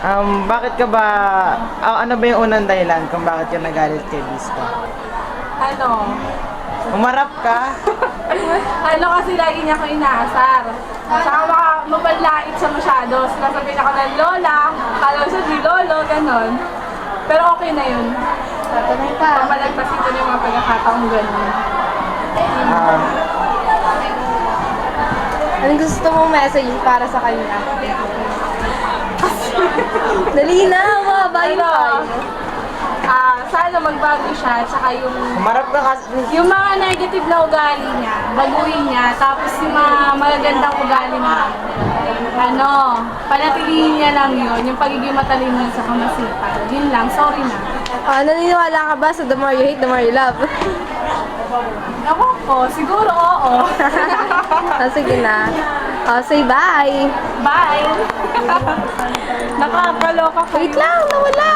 Bakit ka ba, ano ba yung unang dahilan kung bakit ka nagalit kay Vista? Ano? Umarap ka? Ano kasi lagi niya ako inaasar. Saka mapanlait siya masyado. Sinasabihin ako ng lola, kala siya di lolo, ganon. Pero okay na yun. Tatanay pa. Pamalagpasin ko na yung mga pagkakataong ganon. Ah, Anong gusto mong message para sa kanya? Dali na, mababayin Ano? tayo. Sana magbago siya, tsaka umarap ka kasi. yung mga negative na ugali niya, baguhin niya, tapos yung mga magagandang ugali niya, panatilihin niya lang yun, yung pagiging matalino sa kamasipan. Yun lang, sorry na. Naniniwala ka ba sa the more you hate, the more you love? Ako ko, siguro oo. Sige na. Say bye. Bye! Nakakaloka ko. Wait lang, nawala.